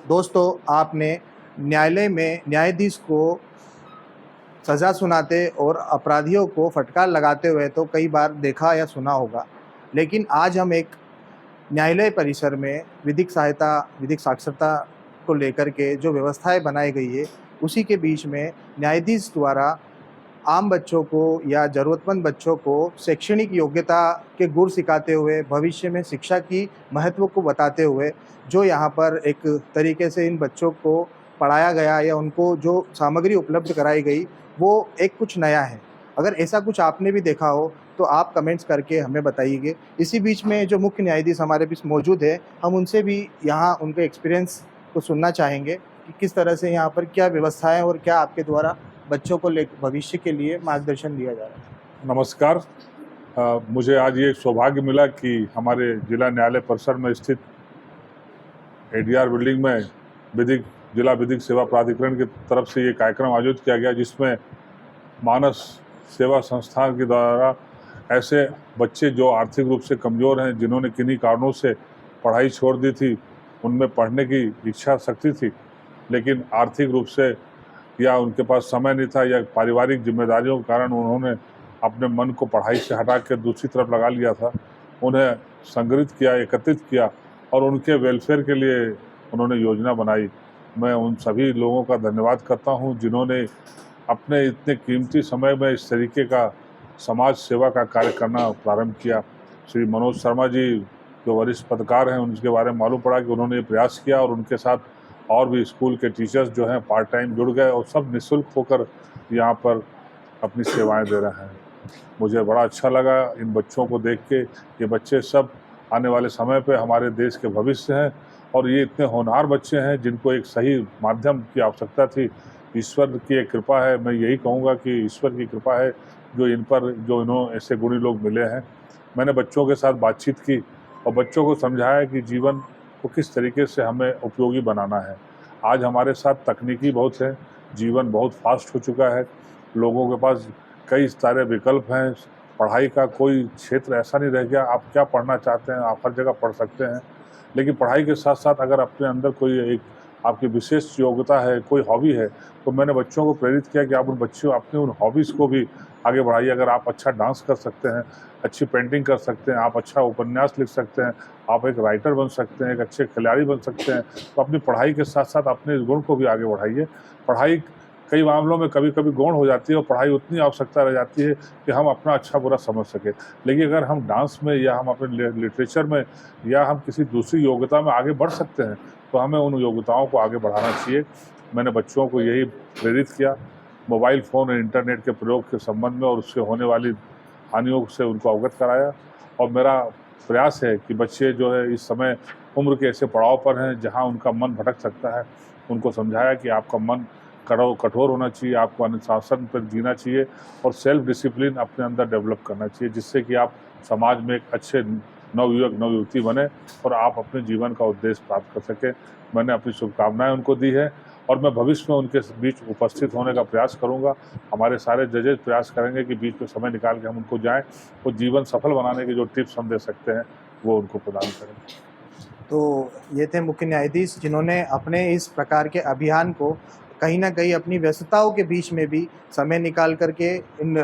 दोस्तों, आपने न्यायालय में न्यायाधीश को सज़ा सुनाते और अपराधियों को फटकार लगाते हुए तो कई बार देखा या सुना होगा। लेकिन आज हम एक न्यायालय परिसर में विधिक सहायता, विधिक साक्षरता को लेकर के जो व्यवस्थाएँ बनाई गई है, उसी के बीच में न्यायाधीश द्वारा आम बच्चों को या ज़रूरतमंद बच्चों को शैक्षणिक योग्यता के गुर सिखाते हुए, भविष्य में शिक्षा की महत्व को बताते हुए, जो यहाँ पर एक तरीके से इन बच्चों को पढ़ाया गया या उनको जो सामग्री उपलब्ध कराई गई, वो एक कुछ नया है। अगर ऐसा कुछ आपने भी देखा हो, तो आप कमेंट्स करके हमें बताइए। इसी बीच में जो मुख्य न्यायाधीश हमारे बीच मौजूद है, हम उनसे भी यहाँ उनके एक्सपीरियंस को सुनना चाहेंगे कि किस तरह से यहाँ पर क्या व्यवस्थाएँ और क्या आपके द्वारा बच्चों को ले भविष्य के लिए मार्गदर्शन दिया जा रहा है। नमस्कार। मुझे आज ये सौभाग्य मिला कि हमारे जिला न्यायालय परिसर में स्थित एडीआर बिल्डिंग में जिला विधिक सेवा प्राधिकरण की तरफ से ये कार्यक्रम आयोजित किया गया, जिसमें मानस सेवा संस्थान के द्वारा ऐसे बच्चे जो आर्थिक रूप से कमज़ोर हैं, जिन्होंने किन्हीं कारणों से पढ़ाई छोड़ दी थी, उनमें पढ़ने की इच्छा शक्ति थी, लेकिन आर्थिक रूप से या उनके पास समय नहीं था या पारिवारिक जिम्मेदारियों के कारण उन्होंने अपने मन को पढ़ाई से हटा कर दूसरी तरफ लगा लिया था। उन्हें संग्रहित किया, एकत्रित किया और उनके वेलफेयर के लिए उन्होंने योजना बनाई। मैं उन सभी लोगों का धन्यवाद करता हूं, जिन्होंने अपने इतने कीमती समय में इस तरीके का समाज सेवा का कार्य करना प्रारंभ किया। श्री मनोज शर्मा जी जो वरिष्ठ पत्रकार हैं, उनके बारे में मालूम पड़ा कि उन्होंने ये प्रयास किया और उनके साथ और भी स्कूल के टीचर्स जो हैं पार्ट टाइम जुड़ गए और सब निःशुल्क होकर यहाँ पर अपनी सेवाएं दे रहे हैं। मुझे बड़ा अच्छा लगा इन बच्चों को देख के। ये बच्चे सब आने वाले समय पे हमारे देश के भविष्य हैं और ये इतने होनहार बच्चे हैं जिनको एक सही माध्यम की आवश्यकता थी। ईश्वर की एक कृपा है, मैं यही कहूँगा कि ईश्वर की कृपा है जो इन पर, जो इन्हों ऐसे गुणी लोग मिले हैं। मैंने बच्चों के साथ बातचीत की और बच्चों को समझाया कि जीवन को किस तरीके से हमें उपयोगी बनाना है। आज हमारे साथ तकनीकी बहुत है, जीवन बहुत फास्ट हो चुका है, लोगों के पास कई सारे विकल्प हैं, पढ़ाई का कोई क्षेत्र ऐसा नहीं रह गया। आप क्या पढ़ना चाहते हैं, आप हर जगह पढ़ सकते हैं। लेकिन पढ़ाई के साथ साथ अगर अपने अंदर कोई एक आपकी विशेष योग्यता है, कोई हॉबी है, तो मैंने बच्चों को प्रेरित किया कि आप उन बच्चों अपने उन हॉबीज़ को भी आगे बढ़ाइए। अगर आप अच्छा डांस कर सकते हैं, अच्छी पेंटिंग कर सकते हैं, आप अच्छा उपन्यास लिख सकते हैं, आप एक राइटर बन सकते हैं, एक अच्छे खिलाड़ी बन सकते हैं, तो अपनी पढ़ाई के साथ साथ अपने इस गुण को भी आगे बढ़ाइए। पढ़ाई कई मामलों में कभी कभी गौण हो जाती है और पढ़ाई उतनी आवश्यकता रह जाती है कि हम अपना अच्छा बुरा समझ सकें। लेकिन अगर हम डांस में या हम अपने लिटरेचर में या हम किसी दूसरी योग्यता में आगे बढ़ सकते हैं, तो हमें उन योग्यताओं को आगे बढ़ाना चाहिए। मैंने बच्चों को यही प्रेरित किया। मोबाइल फ़ोन और इंटरनेट के प्रयोग के संबंध में और उससे होने वाली हानियों से उनको अवगत कराया और मेरा प्रयास है कि बच्चे जो है इस समय उम्र के ऐसे पड़ाव पर हैं जहां उनका मन भटक सकता है, उनको समझाया कि आपका मन कठोर होना चाहिए, आपको अनुशासन पर जीना चाहिए और सेल्फ डिसिप्लिन अपने अंदर डेवलप करना चाहिए, जिससे कि आप समाज में एक अच्छे नवयुवक नवयुवती बने और आप अपने जीवन का उद्देश्य प्राप्त कर सकें। मैंने अपनी शुभकामनाएं उनको दी है और मैं भविष्य में उनके बीच उपस्थित होने का प्रयास करूंगा। हमारे सारे जजेज प्रयास करेंगे कि बीच में समय निकाल के हम उनको जाएं और जीवन सफल बनाने के जो टिप्स हम दे सकते हैं वो उनको प्रदान करें। तो ये थे मुख्य न्यायाधीश, जिन्होंने अपने इस प्रकार के अभियान को कहीं न कहीं अपनी व्यस्तताओं के बीच में भी समय निकाल कर के इन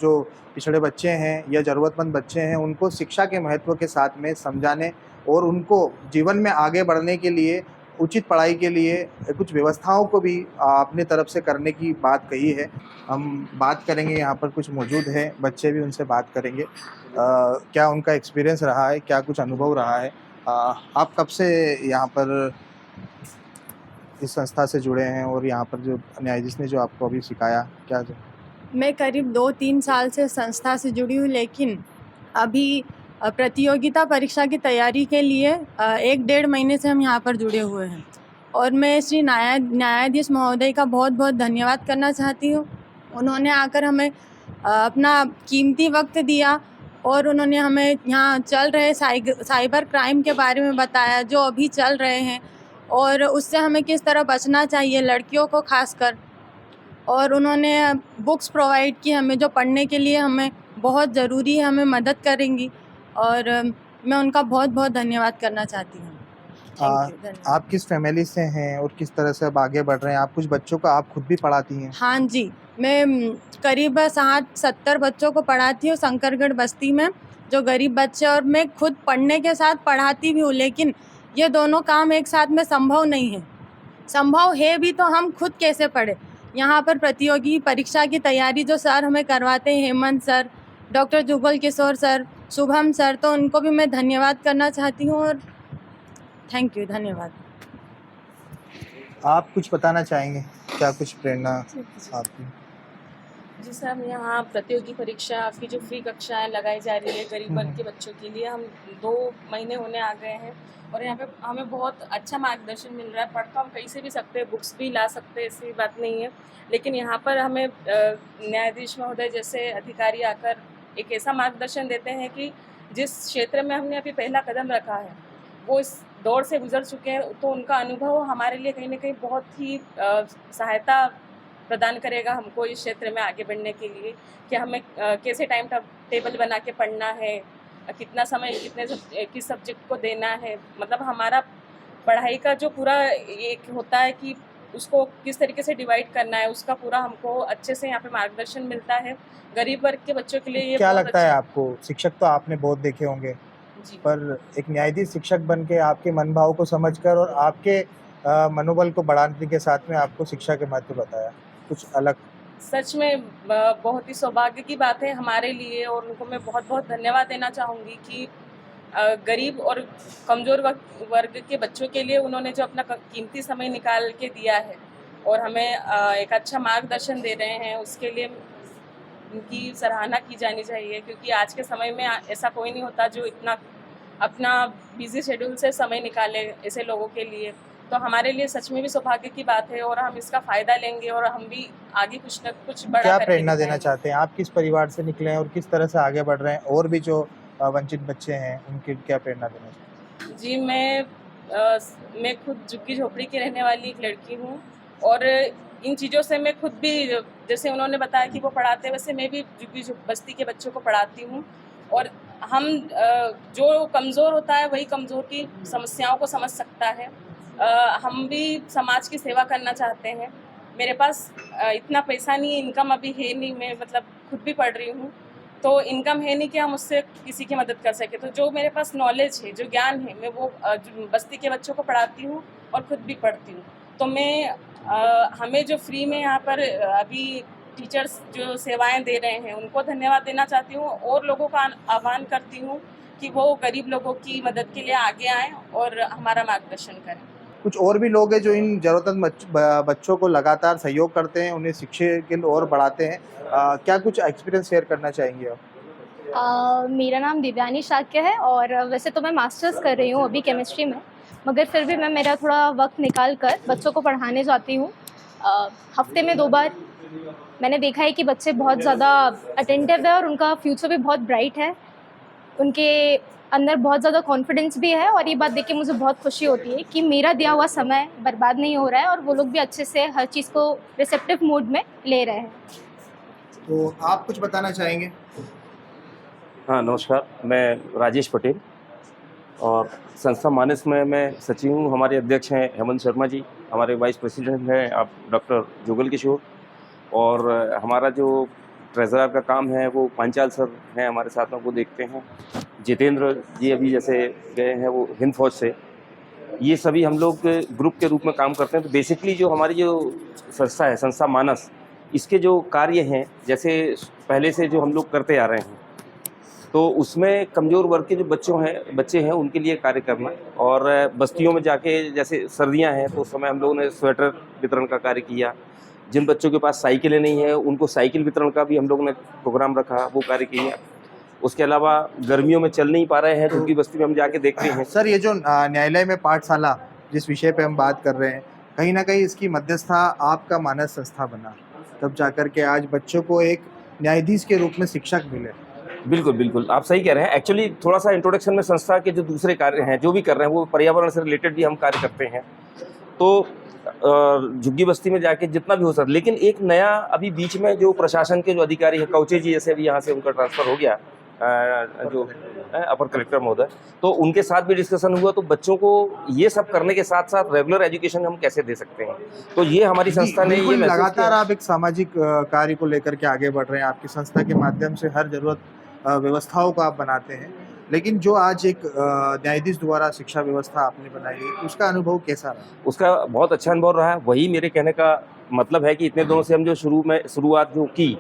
जो पिछड़े बच्चे हैं या ज़रूरतमंद बच्चे हैं, उनको शिक्षा के महत्व के साथ में समझाने और उनको जीवन में आगे बढ़ने के लिए, उचित पढ़ाई के लिए कुछ व्यवस्थाओं को भी अपनी तरफ से करने की बात कही है। हम बात करेंगे, यहाँ पर कुछ मौजूद हैं बच्चे भी, उनसे बात करेंगे। क्या उनका एक्सपीरियंस रहा है, क्या कुछ अनुभव रहा है? आप कब से यहाँ पर इस संस्था से जुड़े हैं और यहाँ पर जो न्यायाधीश ने जो आपको अभी सिखाया, क्या जो? मैं करीब 2-3 साल से संस्था से जुड़ी हूँ, लेकिन अभी प्रतियोगिता परीक्षा की तैयारी के लिए 1-1.5 महीने से हम यहाँ पर जुड़े हुए हैं और मैं श्री न्यायाधीश महोदय का बहुत बहुत धन्यवाद करना चाहती हूँ। उन्होंने आकर हमें अपना कीमती वक्त दिया और उन्होंने हमें यहाँ चल रहे साइबर क्राइम के बारे में बताया, जो अभी चल रहे हैं और उससे हमें किस तरह बचना चाहिए, लड़कियों को खासकर। और उन्होंने बुक्स प्रोवाइड की हमें, जो पढ़ने के लिए हमें बहुत ज़रूरी है, हमें मदद करेंगी और मैं उनका बहुत बहुत धन्यवाद करना चाहती हूँ। थैंक यू, धन्यवाद। आप किस फैमिली से हैं और किस तरह से अब आगे बढ़ रहे हैं? आप कुछ बच्चों को आप खुद भी पढ़ाती हैं? हाँ जी, मैं करीब 60-70 बच्चों को पढ़ाती हूँ शंकरगढ़ बस्ती में, जो गरीब बच्चे, और मैं खुद पढ़ने के साथ पढ़ाती भी हूँ, लेकिन ये दोनों काम एक साथ में संभव नहीं है। संभव है भी तो हम खुद कैसे पढ़े। यहाँ पर प्रतियोगी परीक्षा की तैयारी जो सर हमें करवाते हैं, Hemant sir, doctor Jugal Kishore sir, Shubham sir, तो उनको भी मैं धन्यवाद करना चाहती हूँ और थैंक यू, धन्यवाद। आप कुछ बताना चाहेंगे? क्या कुछ प्रेरणा आपकी? जी सर, हम यहाँ प्रतियोगी परीक्षा की जो फ्री कक्षाएं लगाई जा रही है गरीब वर्ग के बच्चों के लिए, हम 2 महीने होने आ गए हैं और यहाँ पे हमें बहुत अच्छा मार्गदर्शन मिल रहा है। पढ़ तो हम कहीं से भी सकते हैं, बुक्स भी ला सकते हैं, ऐसी बात नहीं है, लेकिन यहाँ पर हमें न्यायाधीश महोदय जैसे अधिकारी आकर एक ऐसा मार्गदर्शन देते हैं कि जिस क्षेत्र में हमने अभी पहला कदम रखा है वो इस दौर से गुजर चुके हैं, तो उनका अनुभव हमारे लिए कहीं ना कहीं बहुत ही सहायता प्रदान करेगा हमको इस क्षेत्र में आगे बढ़ने के लिए, कि हमें कैसे टाइम टेबल बना के पढ़ना है, कितना समय किस सब्जेक्ट को देना है। मतलब हमारा पढ़ाई का जो पूरा एक होता है कि उसको किस तरीके से डिवाइड करना है, उसका पूरा हमको अच्छे से यहाँ पे मार्गदर्शन मिलता है। गरीब वर्ग के बच्चों के लिए ये क्या बहुत लगता है अच्छा आपको? शिक्षक तो आपने बहुत देखे होंगे, जी। पर एक न्यायाधीश शिक्षक बन के आपके मनभाव को समझकर और आपके मनोबल को बढ़ाने के साथ में आपको शिक्षा के महत्व बताया, कुछ अलग? सच में बहुत ही सौभाग्य की बात है हमारे लिए, और उनको मैं बहुत बहुत धन्यवाद देना चाहूँगी कि गरीब और कमज़ोर वर्ग के बच्चों के लिए उन्होंने जो अपना कीमती समय निकाल के दिया है और हमें एक अच्छा मार्गदर्शन दे रहे हैं, उसके लिए उनकी सराहना की जानी चाहिए, क्योंकि आज के समय में ऐसा कोई नहीं होता जो इतना अपना बिजी शेड्यूल से समय निकाले ऐसे लोगों के लिए। तो हमारे लिए सच में भी सौभाग्य की बात है और हम इसका फ़ायदा लेंगे और हम भी आगे कुछ न कुछ बड़ा क्या करके प्रेरणा देना दिखाएंगे। चाहते हैं? आप किस परिवार से निकले हैं और किस तरह से आगे बढ़ रहे हैं? और भी जो वंचित बच्चे हैं उनकी क्या प्रेरणा देना चाहते हैं? जी, मैं खुद झुग्गी झोपड़ी की रहने वाली एक लड़की हूँ और इन चीज़ों से मैं खुद भी, जैसे उन्होंने बताया कि वो पढ़ाते हैं, वैसे मैं भी झुग्गी बस्ती के बच्चों को पढ़ाती हूँ। और हम जो कमज़ोर होता है वही कमज़ोर की समस्याओं को समझ सकता है। हम भी समाज की सेवा करना चाहते हैं। मेरे पास इतना पैसा नहीं है, इनकम अभी है नहीं, मैं मतलब खुद भी पढ़ रही हूँ, तो इनकम है नहीं कि हम उससे किसी की मदद कर सके। तो जो मेरे पास नॉलेज है, जो ज्ञान है, मैं वो बस्ती के बच्चों को पढ़ाती हूँ और खुद भी पढ़ती हूँ। तो हमें जो फ्री में यहाँ पर अभी टीचर्स जो सेवाएं दे रहे हैं उनको धन्यवाद देना चाहती हूँ, और लोगों का आह्वान करती हूँ कि वो गरीब लोगों की मदद के लिए आगे आएँ और हमारा मार्गदर्शन करें। कुछ और भी लोग हैं जो इन ज़रूरतमंद बच्चों को लगातार सहयोग करते हैं, उन्हें शिक्षा के और बढ़ाते हैं। क्या कुछ एक्सपीरियंस शेयर करना चाहेंगे आप? मेरा नाम दिव्यानी शाक्य है और वैसे तो मैं मास्टर्स कर रही हूँ अभी केमिस्ट्री में, मगर फिर भी मैं मेरा थोड़ा वक्त निकाल कर बच्चों को पढ़ाने जाती हूँ। हफ्ते में 2 बार। मैंने देखा है कि बच्चे बहुत ज़्यादा अटेंटिव है और उनका फ्यूचर भी बहुत ब्राइट है, उनके अंदर बहुत ज़्यादा कॉन्फिडेंस भी है, और ये बात देख के मुझे बहुत खुशी होती है कि मेरा दिया हुआ समय बर्बाद नहीं हो रहा है और वो लोग भी अच्छे से हर चीज़ को रिसेप्टिव मूड में ले रहे हैं। तो आप कुछ बताना चाहेंगे? हाँ, नमस्कार, मैं राजेश पटेल और संस्था मानस में मैं सचिव हूँ। हमारे अध्यक्ष हैं हेमंत शर्मा जी, हमारे वाइस प्रेसिडेंट हैं आप डॉक्टर जुगल किशोर, और हमारा जो ट्रेजरर का काम है वो पांचाल सर हैं हमारे साथ में, वो देखते हैं। जितेंद्र जी अभी जैसे गए हैं वो हिंद फौज से। ये सभी हम लोग ग्रुप के रूप में काम करते हैं। तो बेसिकली जो हमारी जो संस्था है, संस्था मानस, इसके जो कार्य हैं, जैसे पहले से जो हम लोग करते आ रहे हैं, तो उसमें कमज़ोर वर्ग के जो बच्चे हैं उनके लिए कार्य करना, और बस्तियों में जाके, जैसे सर्दियां हैं तो उस समय हम लोगों ने स्वेटर वितरण का कार्य किया। जिन बच्चों के पास साइकिलें नहीं हैं उनको साइकिल वितरण का भी हम लोगों ने प्रोग्राम रखा, वो कार्य किया। उसके अलावा गर्मियों में चल नहीं पा रहे हैं तो उनकी बस्ती में हम जाके देखते हैं। सर, ये जो न्यायालय में पाठशाला जिस विषय पे हम बात कर रहे हैं, कहीं ना कहीं इसकी मध्यस्थता आपका मानस संस्था बना, तब जाकर के आज बच्चों को एक न्यायाधीश के रूप में शिक्षक मिले। बिल्कुल बिल्कुल, आप सही कह रहे हैं। एक्चुअली थोड़ा सा इंट्रोडक्शन में संस्था के जो दूसरे कार्य हैं जो भी कर रहे हैं वो पर्यावरण से रिलेटेड भी हम कार्य करते हैं। तो झुग्गी बस्ती में जाके जितना भी हो सकता, लेकिन एक नया अभी बीच में जो प्रशासन के जो अधिकारी हैं, कौचे जी जैसे अभी यहाँ से उनका ट्रांसफ़र हो गया, जो अपर कलेक्टर महोदय, तो उनके साथ भी डिस्कशन हुआ। तो बच्चों को ये सब करने के साथ साथ रेगुलर एजुकेशन हम कैसे दे सकते हैं, तो ये हमारी संस्था ने ये बिल्कुल, महसूस लगातार किया। आप एक सामाजिक कार्य को लेकर के आगे बढ़ रहे हैं। आपकी संस्था के माध्यम से हर जरूरत व्यवस्थाओं को आप बनाते हैं। लेकिन जो आज एक न्यायाधीश द्वारा शिक्षा व्यवस्था आपने बनाई है, उसका अनुभव कैसा रहा? उसका बहुत अच्छा अनुभव रहा है। वही मेरे कहने का मतलब है कि इतने दिनों से हम जो शुरुआत जो की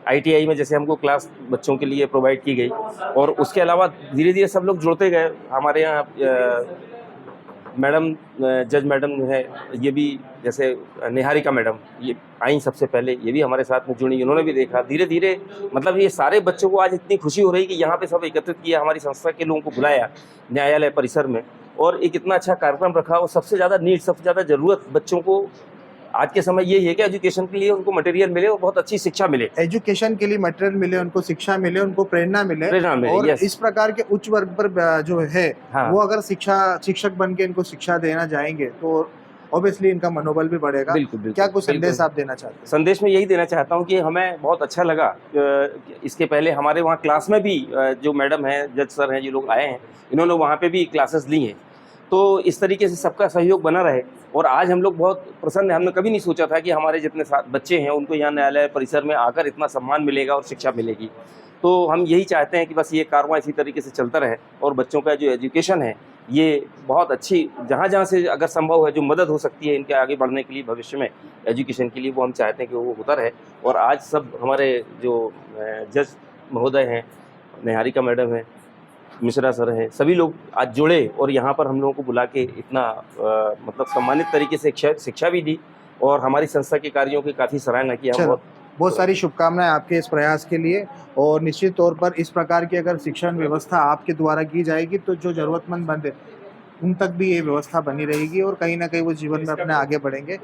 ITI में, जैसे हमको क्लास बच्चों के लिए प्रोवाइड की गई, और उसके अलावा धीरे धीरे सब लोग जुड़ते गए। हमारे यहाँ मैडम, जज मैडम है, ये भी जैसे निहारिका मैडम, ये आई सबसे पहले, ये भी हमारे साथ में जुड़ी, इन्होंने भी देखा धीरे धीरे। मतलब ये सारे बच्चों को आज इतनी खुशी हो रही कि यहाँ पे सब एकत्रित किया, हमारी संस्था के लोगों को बुलाया न्यायालय परिसर में, और एक इतना अच्छा कार्यक्रम रखा। और सबसे ज़्यादा नीड, सबसे ज़्यादा ज़रूरत बच्चों को आज के समय यही है कि एजुकेशन के लिए उनको मटेरियल मिले और बहुत अच्छी शिक्षा मिले। एजुकेशन के लिए मटेरियल मिले, उनको शिक्षा मिले, उनको प्रेरणा मिले, और यस। इस प्रकार के उच्च वर्ग पर जो है हाँ। वो अगर शिक्षक बन के इनको शिक्षा देना जाएंगे तो ऑब्वियसली इनका मनोबल भी बढ़ेगा। बिल्कुल। क्या कुछ संदेश बिल्कुल। आप देना चाहते हैं? संदेश में यही देना चाहता हूँ कि हमें बहुत अच्छा लगा। इसके पहले हमारे वहाँ क्लास में भी जो मैडम हैं, जज सर हैं, ये लोग आए हैं, इन्होंने वहाँ पे भी क्लासेस ली हैं। तो इस तरीके से सबका सहयोग बना रहे। और आज हम लोग बहुत प्रसन्न हैं। हमने कभी नहीं सोचा था कि हमारे जितने बच्चे हैं उनको यहाँ न्यायालय परिसर में आकर इतना सम्मान मिलेगा और शिक्षा मिलेगी। तो हम यही चाहते हैं कि बस ये कारवां इसी तरीके से चलता रहे, और बच्चों का जो एजुकेशन है ये बहुत अच्छी, जहाँ जहाँ से अगर संभव है जो मदद हो सकती है इनके आगे बढ़ने के लिए, भविष्य में एजुकेशन के लिए, वो हम चाहते हैं कि वो होता रहे। और आज सब हमारे जो जज महोदय हैं, निहारिका मैडम हैं, मिश्रा सर हैं, सभी लोग आज जुड़े और यहाँ पर हम लोगों को बुला के इतना मतलब सम्मानित तरीके से शिक्षा भी दी, और हमारी संस्था के कार्यों की काफ़ी सराहना की। हम बहुत सारी शुभकामनाएं आपके इस प्रयास के लिए, और निश्चित तौर पर इस प्रकार की अगर शिक्षण व्यवस्था आपके द्वारा की जाएगी तो जो ज़रूरतमंद बंद है उन तक भी ये व्यवस्था बनी रहेगी, और कहीं ना कहीं वो जीवन में अपने आगे बढ़ेंगे।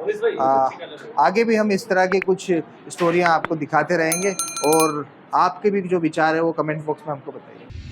आगे भी हम इस तरह की कुछ स्टोरियां आपको दिखाते रहेंगे, और आपके भी जो विचार है वो कमेंट बॉक्स में हमको बताइए।